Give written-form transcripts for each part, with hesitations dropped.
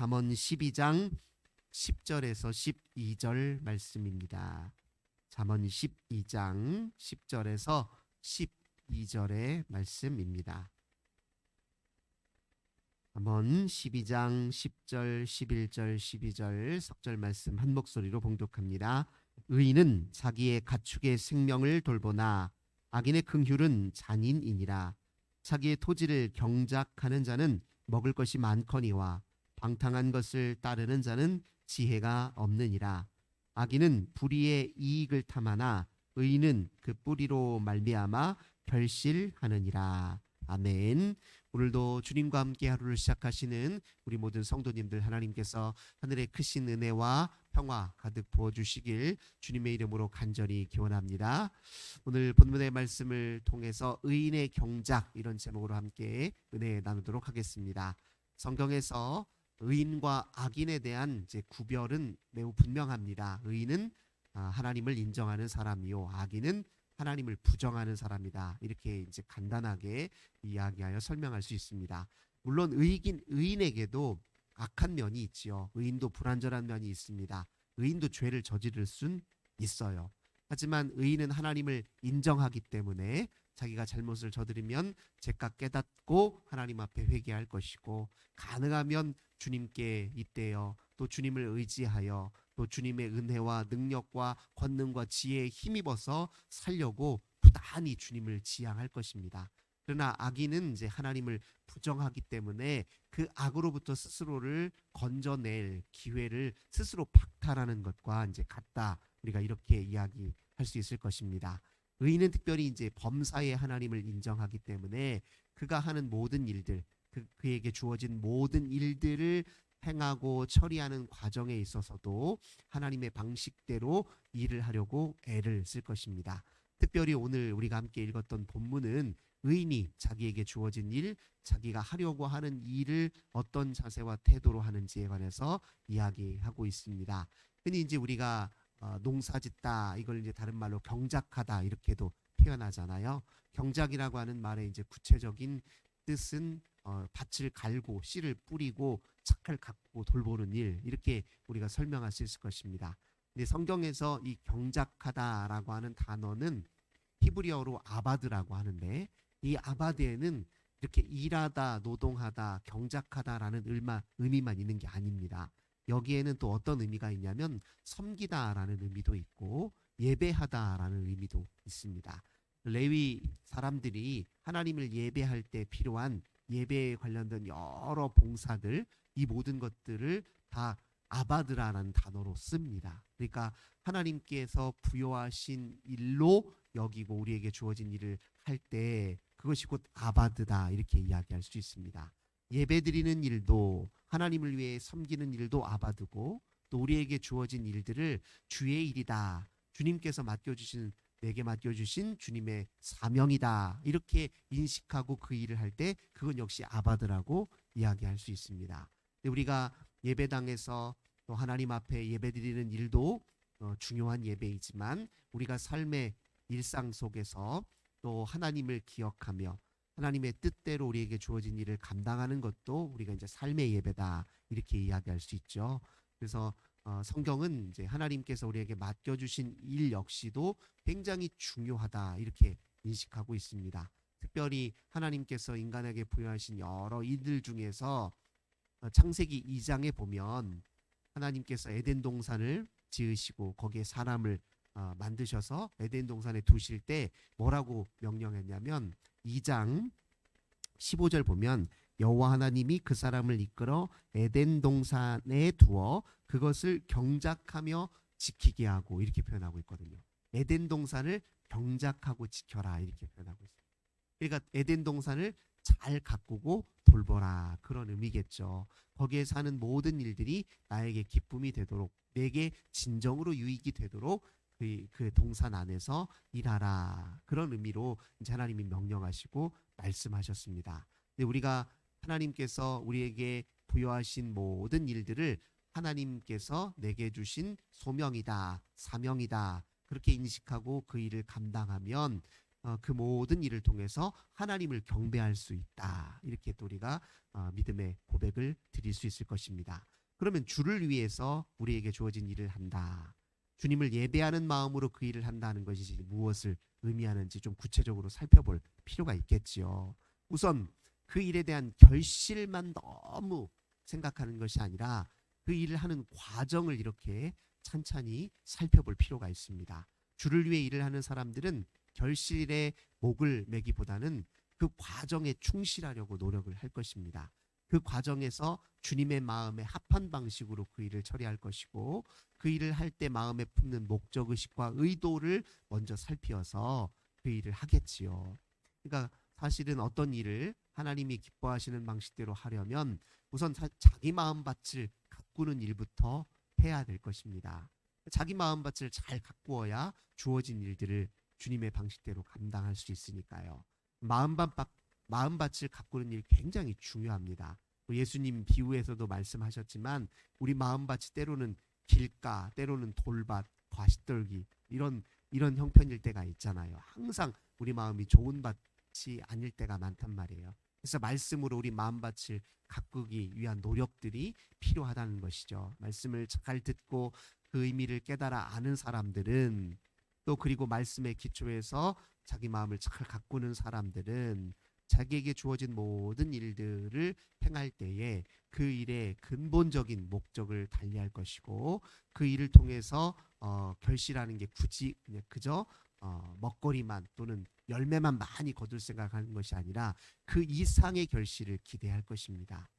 잠언 12장 10절에서 12절 말씀입니다. 잠언 12장 10절에서 12절의 말씀입니다. 잠언 12장 10절, 11절, 12절 석절 말씀 한 목소리로 봉독합니다. 의인은 자기의 가축의 생명을 돌보나 악인의 긍휼은 잔인이니라. 자기의 토지를 경작하는 자는 먹을 것이 많거니와 방탕한 것을 따르는 자는 지혜가 없느니라. 악인은 불의의 이익을 탐하나 의인은 그 뿌리로 말미암아 결실하느니라. 아멘. 오늘도 주님과 함께 하루를 시작하시는 우리 모든 성도님들 하나님께서 하늘의 크신 은혜와 평화 가득 부어주시길 주님의 이름으로 간절히 기원합니다. 오늘 본문의 말씀을 통해서 의인의 경작 이런 제목으로 함께 은혜 나누도록 하겠습니다. 성경에서 의인과 악인에 대한 구별은 매우 분명합니다. 의인은 하나님을 인정하는 사람이요, 악인은 하나님을 부정하는 사람이다. 이렇게 간단하게 이야기하여 설명할 수 있습니다. 물론 의인에게도 악한 면이 있지요. 의인도 불완전한 면이 있습니다. 의인도 죄를 저지를 순 있어요. 하지만 의인은 하나님을 인정하기 때문에 자기가 잘못을 저지르면 죄가 깨닫고 하나님 앞에 회개할 것이고, 가능하면 주님께 잇대어 또 주님을 의지하여 또 주님의 은혜와 능력과 권능과 지혜에 힘입어서 살려고 부단히 주님을 지향할 것입니다. 그러나 악인은 하나님을 부정하기 때문에 그 악으로부터 스스로를 건져낼 기회를 스스로 박탈하는 것과 같다. 우리가 이렇게 이야기할 수 있을 것입니다. 의인은 특별히 범사에 하나님을 인정하기 때문에 그가 하는 모든 일들, 그에게 주어진 모든 일들을 행하고 처리하는 과정에 있어서도 하나님의 방식대로 일을 하려고 애를 쓸 것입니다. 특별히 오늘 우리가 함께 읽었던 본문은 의인이 자기에게 주어진 일, 자기가 하려고 하는 일을 어떤 자세와 태도로 하는지에 관해서 이야기하고 있습니다. 흔히 우리가 농사짓다, 이걸 다른 말로 경작하다 이렇게도 표현하잖아요. 경작이라고 하는 말의 구체적인 뜻은 밭을 갈고 씨를 뿌리고 착을 갖고 돌보는 일, 이렇게 우리가 설명할 수 있을 것입니다. 근데 성경에서 이 경작하다라고 하는 단어는 히브리어로 아바드라고 하는데, 이 아바드에는 이렇게 일하다, 노동하다, 경작하다라는 의미만 있는 게 아닙니다. 여기에는 또 어떤 의미가 있냐면 섬기다라는 의미도 있고 예배하다라는 의미도 있습니다. 레위 사람들이 하나님을 예배할 때 필요한 예배에 관련된 여러 봉사들, 이 모든 것들을 다 아바드라는 단어로 씁니다. 그러니까 하나님께서 부여하신 일로 여기고 우리에게 주어진 일을 할 때 그것이 곧 아바드다, 이렇게 이야기할 수 있습니다. 예배드리는 일도, 하나님을 위해 섬기는 일도 아바드고, 또 우리에게 주어진 일들을 주의 일이다, 주님께서 내게 맡겨주신 주님의 사명이다, 이렇게 인식하고 그 일을 할 때 그건 역시 아바드라고 이야기할 수 있습니다. 우리가 예배당에서 또 하나님 앞에 예배드리는 일도 중요한 예배이지만, 우리가 삶의 일상 속에서 또 하나님을 기억하며 하나님의 뜻대로 우리에게 주어진 일을 감당하는 것도 우리가 삶의 예배다, 이렇게 이야기할 수 있죠. 그래서 성경은 하나님께서 우리에게 맡겨주신 일 역시도 굉장히 중요하다, 이렇게 인식하고 있습니다. 특별히 하나님께서 인간에게 부여하신 여러 일들 중에서 창세기 2장에 보면 하나님께서 에덴 동산을 지으시고 거기에 사람을 만드셔서 에덴 동산에 두실 때 뭐라고 명령했냐면, 2장 15절 보면 여호와 하나님이 그 사람을 이끌어 에덴 동산에 두어 그것을 경작하며 지키게 하고, 이렇게 표현하고 있거든요. 에덴 동산을 경작하고 지켜라, 이렇게 표현하고 있어요. 그러니까 에덴 동산을 잘 가꾸고 돌보라, 그런 의미겠죠. 거기에 사는 모든 일들이 나에게 기쁨이 되도록, 내게 진정으로 유익이 되도록 그 동산 안에서 일하라, 그런 의미로 하나님이 명령하시고 말씀하셨습니다. 근데 우리가 하나님께서 우리에게 부여하신 모든 일들을 하나님께서 내게 주신 소명이다, 사명이다, 그렇게 인식하고 그 일을 감당하면 그 모든 일을 통해서 하나님을 경배할 수 있다. 이렇게 또 우리가 믿음의 고백을 드릴 수 있을 것입니다. 그러면 주를 위해서 우리에게 주어진 일을 한다. 주님을 예배하는 마음으로 그 일을 한다는 것이 무엇을 의미하는지 좀 구체적으로 살펴볼 필요가 있겠지요. 우선 그 일에 대한 결실만 너무 생각하는 것이 아니라 그 일을 하는 과정을 이렇게 찬찬히 살펴볼 필요가 있습니다. 주를 위해 일을 하는 사람들은 결실에 목을 매기보다는 그 과정에 충실하려고 노력을 할 것입니다. 그 과정에서 주님의 마음에 합한 방식으로 그 일을 처리할 것이고, 그 일을 할 때 마음에 품는 목적의식과 의도를 먼저 살피어서 그 일을 하겠지요. 그러니까 사실은 어떤 일을 하나님이 기뻐하시는 방식대로 하려면 우선 자기 마음밭을 가꾸는 일부터 해야 될 것입니다. 자기 마음밭을 잘 가꾸어야 주어진 일들을 주님의 방식대로 감당할 수 있으니까요. 마음밭을 가꾸는 일 굉장히 중요합니다. 예수님 비유에서도 말씀하셨지만 우리 마음밭이 때로는 길가, 때로는 돌밭, 과시떨기 이런 형편일 때가 있잖아요. 항상 우리 마음이 좋은 밭이 아닐 때가 많단 말이에요. 그래서 말씀으로 우리 마음밭을 가꾸기 위한 노력들이 필요하다는 것이죠. 말씀을 잘 듣고 그 의미를 깨달아 아는 사람들은, 또 그리고 말씀의 기초에서 자기 마음을 잘 가꾸는 사람들은 자기에게 주어진 모든 일들을 행할 때에 그 일의 근본적인 목적을 달리할 것이고, 그 일을 통해서 결실하는 게 굳이 그냥 그저 먹거리만 또는 열매만 많이 거둘 생각하는 것이 아니라 그 이상의 결실을 기대할 것입니다.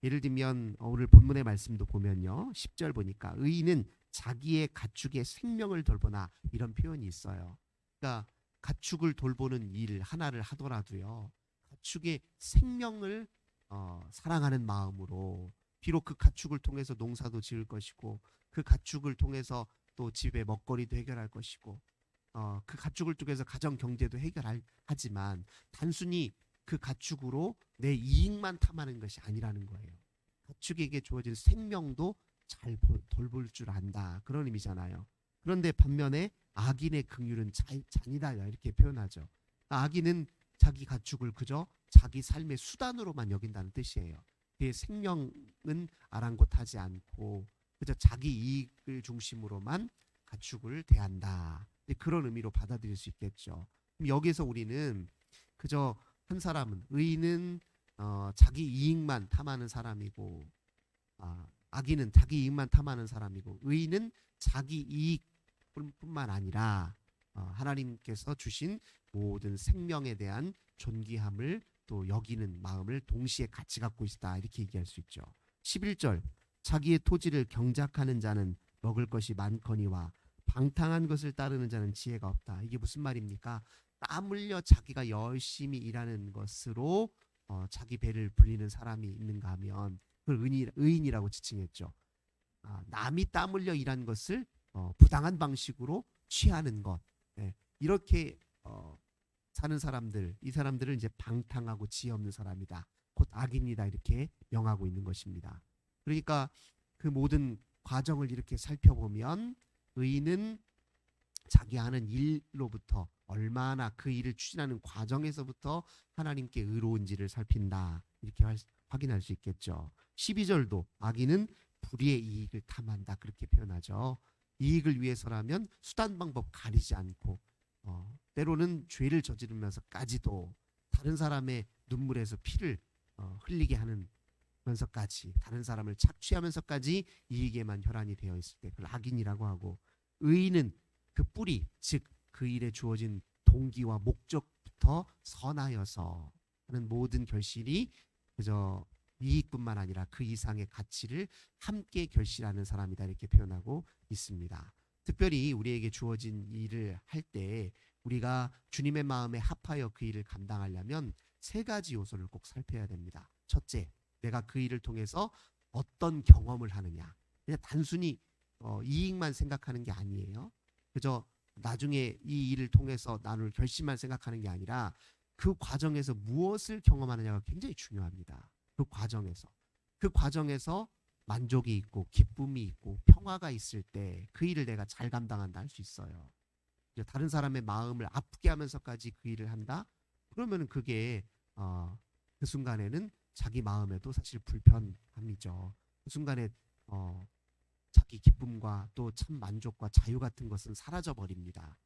예를 들면 오늘 본문의 말씀도 보면요, 10절 보니까 의인은 자기의 가축의 생명을 돌보나, 이런 표현이 있어요. 그러니까 가축을 돌보는 일 하나를 하더라도요, 가축의 생명을 사랑하는 마음으로, 비록 그 가축을 통해서 농사도 지을 것이고 그 가축을 통해서 또 집에 먹거리도 해결할 것이고 그 가축을 통해서 가정 경제도 하지만 단순히 그 가축으로 내 이익만 탐하는 것이 아니라는 거예요. 가축에게 주어진 생명도 잘 돌볼 줄 안다, 그런 의미잖아요. 그런데 반면에 악인의 긍휼은 잔이다, 이렇게 표현하죠. 악인은 자기 가축을 그저 자기 삶의 수단으로만 여긴다는 뜻이에요. 그의 생명은 아랑곳하지 않고 그저 자기 이익을 중심으로만 가축을 대한다, 그런 의미로 받아들일 수 있겠죠. 그럼 여기서 우리는 그저 한 사람은, 의인은 자기 이익만 탐하는 사람이고, 악인은 자기 이익만 탐하는 사람이고, 의인은 자기 이익뿐만 아니라 하나님께서 주신 모든 생명에 대한 존귀함을 또 여기는 마음을 동시에 같이 갖고 있다, 이렇게 얘기할 수 있죠. 11절, 자기의 토지를 경작하는 자는 먹을 것이 많거니와 방탕한 것을 따르는 자는 지혜가 없다. 이게 무슨 말입니까? 땀 흘려 자기가 열심히 일하는 것으로 자기 배를 불리는 사람이 있는가 하면 그걸 의인이라고 지칭했죠. 남이 땀 흘려 일한 것을 부당한 방식으로 취하는 것, 이렇게 사는 사람들, 이 사람들은 이제 방탕하고 지혜 없는 사람이다, 곧 악인이다, 이렇게 명하고 있는 것입니다. 그러니까 그 모든 과정을 이렇게 살펴보면 의인은 자기 하는 일로부터 얼마나 그 일을 추진하는 과정에서부터 하나님께 의로운지를 살핀다, 이렇게 확인할 수 있겠죠. 12절도 악인은 불의의 이익을 탐한다, 그렇게 표현하죠. 이익을 위해서라면 수단 방법 가리지 않고 때로는 죄를 저지르면서까지도 다른 사람의 눈물에서 피를 흘리게 하는 면서까지, 다른 사람을 착취하면서까지 이익에만 혈안이 되어 있을 때 그걸 악인이라고 하고, 의인은 그 뿌리, 즉 그 일에 주어진 동기와 목적부터 선하여서 하는 모든 결실이 그저 이익뿐만 아니라 그 이상의 가치를 함께 결실하는 사람이다, 이렇게 표현하고 있습니다. 특별히 우리에게 주어진 일을 할 때 우리가 주님의 마음에 합하여 그 일을 감당하려면 세 가지 요소를 꼭 살펴야 됩니다. 첫째, 내가 그 일을 통해서 어떤 경험을 하느냐. 그냥 단순히 이익만 생각하는 게 아니에요. 그저 나중에 이 일을 통해서 나눌 결실만 생각하는 게 아니라 그 과정에서 무엇을 경험하느냐가 굉장히 중요합니다. 그 과정에서 만족이 있고 기쁨이 있고 평화가 있을 때 그 일을 내가 잘 감당한다 할 수 있어요. 이제 다른 사람의 마음을 아프게 하면서까지 그 일을 한다? 그러면은 그게 그 순간에는 자기 마음에도 사실 불편함이죠. 그 순간에 어, 자기 기쁨과 또 참 만족과 자유 같은 것은 사라져 버립니다.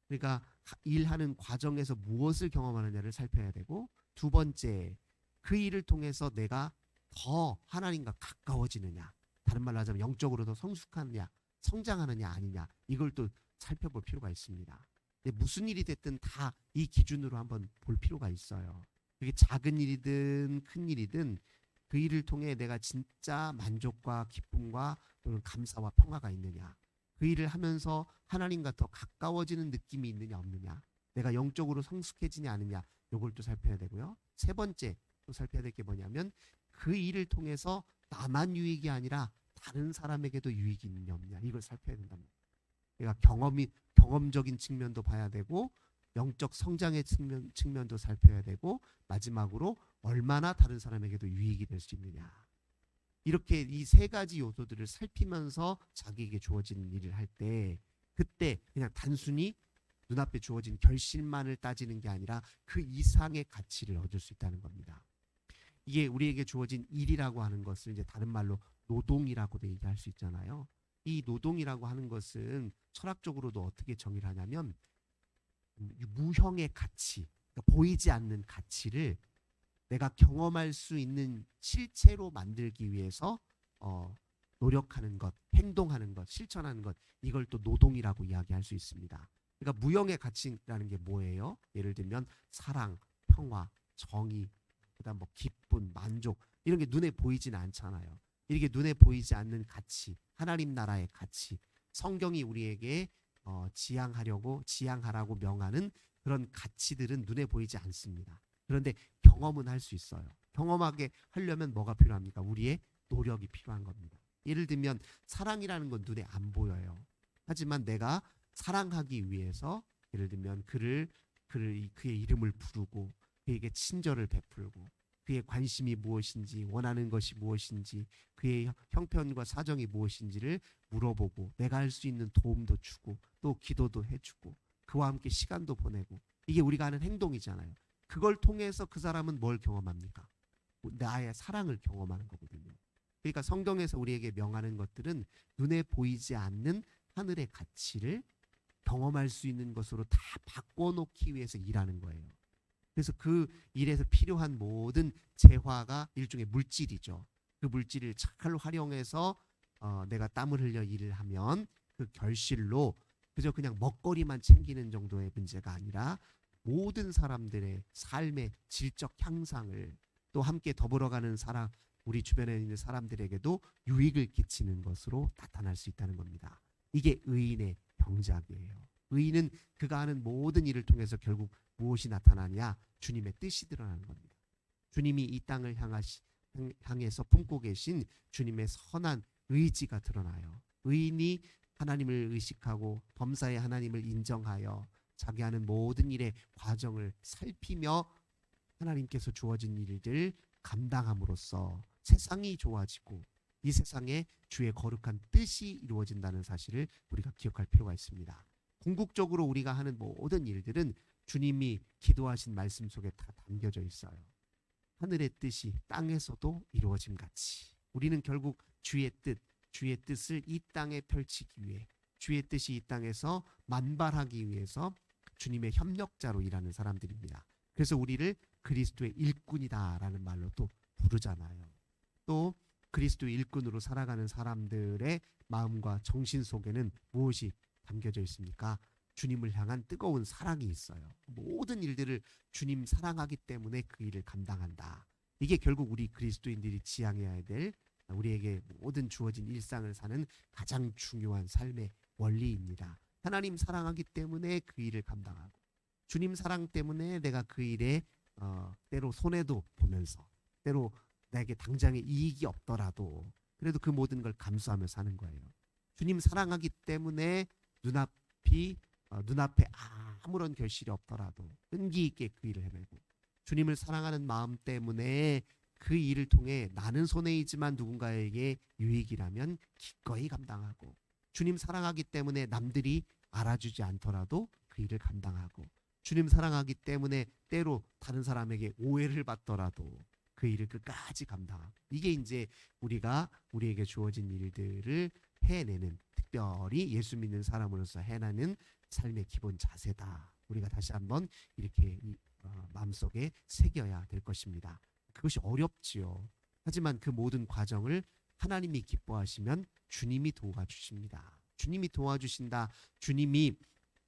그러니까 일하는 과정에서 무엇을 경험하느냐를 살펴야 되고, 두 번째, 그 일을 통해서 내가 더 하나님과 가까워지느냐, 다른 말로 하자면 영적으로 더 성숙하느냐, 성장하느냐 아니냐, 이걸 또 살펴볼 필요가 있습니다. 무슨 일이 됐든 다 이 기준으로 한번 볼 필요가 있어요. 그게 작은 일이든 큰 일이든 그 일을 통해 내가 진짜 만족과 기쁨과 또는 감사와 평화가 있느냐, 그 일을 하면서 하나님과 더 가까워지는 느낌이 있느냐 없느냐, 내가 영적으로 성숙해지냐 않느냐, 요걸 또 살펴야 되고요. 세 번째 또 살펴야 될 게 뭐냐면 그 일을 통해서 나만 유익이 아니라 다른 사람에게도 유익이 있느냐 없느냐, 이걸 살펴야 된답니다. 그러니까 경험적인 측면도 봐야 되고, 영적 성장의 측면도 살펴야 되고, 마지막으로 얼마나 다른 사람에게도 유익이 될 수 있느냐. 이렇게 이 세 가지 요소들을 살피면서 자기에게 주어진 일을 할 때, 그때 그냥 단순히 눈앞에 주어진 결실만을 따지는 게 아니라 그 이상의 가치를 얻을 수 있다는 겁니다. 이게 우리에게 주어진 일이라고 하는 것을 이제 다른 말로 노동이라고도 얘기할 수 있잖아요. 이 노동이라고 하는 것은 철학적으로도 어떻게 정의를 하냐면 무형의 가치, 그러니까 보이지 않는 가치를 내가 경험할 수 있는 실체로 만들기 위해서 노력하는 것, 행동하는 것, 실천하는 것, 이걸 또 노동이라고 이야기할 수 있습니다. 그러니까 무형의 가치라는 게 뭐예요? 예를 들면 사랑, 평화, 정의, 그다음 뭐 기쁨, 만족, 이런 게 눈에 보이지는 않잖아요. 이렇게 눈에 보이지 않는 가치, 하나님 나라의 가치, 성경이 우리에게 지향하라고 명하는 그런 가치들은 눈에 보이지 않습니다. 그런데 경험은 할 수 있어요. 경험하게 하려면 뭐가 필요합니까? 우리의 노력이 필요한 겁니다. 예를 들면 사랑이라는 건 눈에 안 보여요. 하지만 내가 사랑하기 위해서 예를 들면 그의 이름을 부르고 그에게 친절을 베풀고 그의 관심이 무엇인지, 원하는 것이 무엇인지, 그의 형편과 사정이 무엇인지를 물어보고 내가 할 수 있는 도움도 주고 또 기도도 해주고 그와 함께 시간도 보내고, 이게 우리가 하는 행동이잖아요. 그걸 통해서 그 사람은 뭘 경험합니까? 나의 사랑을 경험하는 거거든요. 그러니까 성경에서 우리에게 명하는 것들은 눈에 보이지 않는 하늘의 가치를 경험할 수 있는 것으로 다 바꿔놓기 위해서 일하는 거예요. 그래서 그 일에서 필요한 모든 재화가 일종의 물질이죠. 그 물질을 잘 활용해서 내가 땀을 흘려 일을 하면 그 결실로 그저 그냥 먹거리만 챙기는 정도의 문제가 아니라 모든 사람들의 삶의 질적 향상을, 또 함께 더불어가는 사람, 우리 주변에 있는 사람들에게도 유익을 끼치는 것으로 나타날 수 있다는 겁니다. 이게 의인의 경작이에요. 의인은 그가 하는 모든 일을 통해서 결국 무엇이 나타나냐? 주님의 뜻이 드러나는 겁니다. 주님이 이 땅을 향해서 품고 계신 주님의 선한 의지가 드러나요. 의인이 하나님을 의식하고 범사의 하나님을 인정하여 자기 하는 모든 일의 과정을 살피며 하나님께서 주어진 일들 감당함으로써 세상이 좋아지고 이 세상에 주의 거룩한 뜻이 이루어진다는 사실을 우리가 기억할 필요가 있습니다. 궁극적으로 우리가 하는 모든 일들은 주님이 기도하신 말씀 속에 다 담겨져 있어요. 하늘의 뜻이 땅에서도 이루어짐 같이 우리는 결국 주의 뜻을 이 땅에 펼치기 위해, 주의 뜻이 이 땅에서 만발하기 위해서 주님의 협력자로 일하는 사람들입니다. 그래서 우리를 그리스도의 일꾼이다라는 말로 또 부르잖아요. 또 그리스도의 일꾼으로 살아가는 사람들의 마음과 정신 속에는 무엇이 담겨져 있습니까? 주님을 향한 뜨거운 사랑이 있어요. 모든 일들을 주님 사랑하기 때문에 그 일을 감당한다. 이게 결국 우리 그리스도인들이 지향해야 될, 우리에게 모든 주어진 일상을 사는 가장 중요한 삶의 원리입니다. 하나님 사랑하기 때문에 그 일을 감당하고, 주님 사랑 때문에 내가 그 일에 때로 손해도 보면서, 때로 내게 당장의 이익이 없더라도 그래도 그 모든 걸 감수하며 사는 거예요. 주님 사랑하기 때문에 눈앞에 아무런 결실이 없더라도 끈기 있게 그 일을 해내고, 주님을 사랑하는 마음 때문에 그 일을 통해 나는 손해이지만 누군가에게 유익이라면 기꺼이 감당하고, 주님 사랑하기 때문에 남들이 알아주지 않더라도 그 일을 감당하고, 주님 사랑하기 때문에 때로 다른 사람에게 오해를 받더라도 그 일을 끝까지 감당하고, 이게 이제 우리에게 주어진 일들을 해내는, 특별히 예수 믿는 사람으로서 해내는 삶의 기본 자세다. 우리가 다시 한번 이렇게 마음속에 새겨야 될 것입니다. 그것이 어렵지요. 하지만 그 모든 과정을 하나님이 기뻐하시면 주님이 도와주십니다. 주님이 도와주신다. 주님이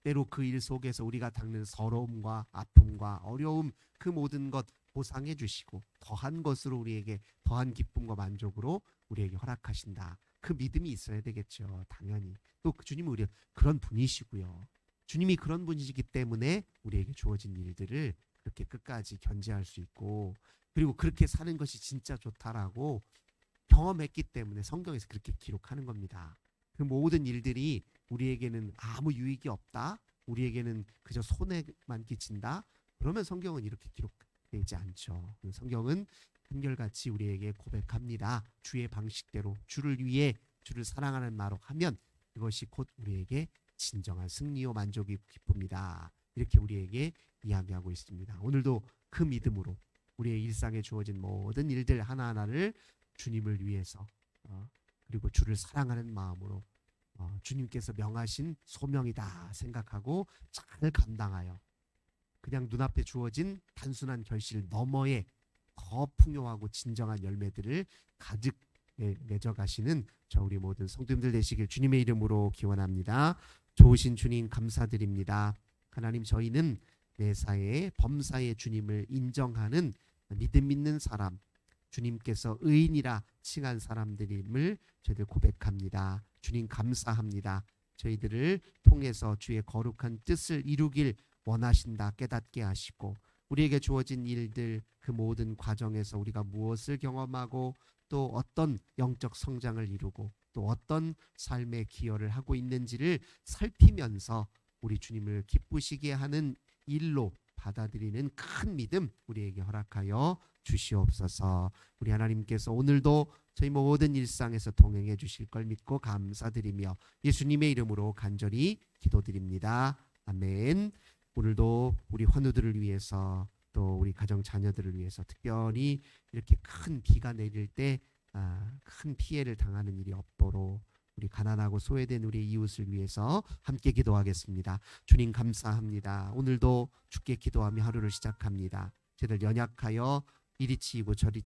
때로 그 일 속에서 우리가 겪는 서러움과 아픔과 어려움, 그 모든 것 보상해 주시고 더한 것으로 우리에게 더한 기쁨과 만족으로 우리에게 허락하신다. 그 믿음이 있어야 되겠죠. 당연히. 또 주님은 우리 그런 분이시고요. 주님이 그런 분이시기 때문에 우리에게 주어진 일들을 그렇게 끝까지 견제할 수 있고, 그리고 그렇게 사는 것이 진짜 좋다라고 경험했기 때문에 성경에서 그렇게 기록하는 겁니다. 그 모든 일들이 우리에게는 아무 유익이 없다, 우리에게는 그저 손해만 끼친다, 그러면 성경은 이렇게 기록되지 않죠. 성경은 한결같이 우리에게 고백합니다. 주의 방식대로 주를 위해 주를 사랑하는 마로 하면 그것이 곧 우리에게 진정한 승리요 만족이 기쁨이다. 이렇게 우리에게 이야기하고 있습니다. 오늘도 그 믿음으로 우리의 일상에 주어진 모든 일들 하나하나를 주님을 위해서 그리고 주를 사랑하는 마음으로 주님께서 명하신 소명이다 생각하고 잘 감당하여 그냥 눈앞에 주어진 단순한 결실 너머에 더 풍요하고 진정한 열매들을 가득 맺어가시는 저 우리 모든 성도님들 되시길 주님의 이름으로 기원합니다. 좋으신 주님 감사드립니다. 하나님, 저희는 매사에 범사에 주님을 인정하는 믿음 있는 사람, 주님께서 의인이라 칭한 사람들임을 저희들 고백합니다. 주님 감사합니다. 저희들을 통해서 주의 거룩한 뜻을 이루길 원하신다 깨닫게 하시고, 우리에게 주어진 일들 그 모든 과정에서 우리가 무엇을 경험하고 또 어떤 영적 성장을 이루고 또 어떤 삶의 기여를 하고 있는지를 살피면서 우리 주님을 기쁘시게 하는 일로 받아들이는 큰 믿음 우리에게 허락하여 주시옵소서. 우리 하나님께서 오늘도 저희 모든 일상에서 동행해 주실 걸 믿고 감사드리며 예수님의 이름으로 간절히 기도드립니다. 아멘. 오늘도 우리 환우들을 위해서 또 우리 가정 자녀들을 위해서 특별히 이렇게 큰 비가 내릴 때 큰 피해를 당하는 일이 없도록 우리 가난하고 소외된 우리 이웃을 위해서 함께 기도하겠습니다. 주님 감사합니다. 오늘도 주께 기도하며 하루를 시작합니다. 저희들 연약하여 이리 치이고 저리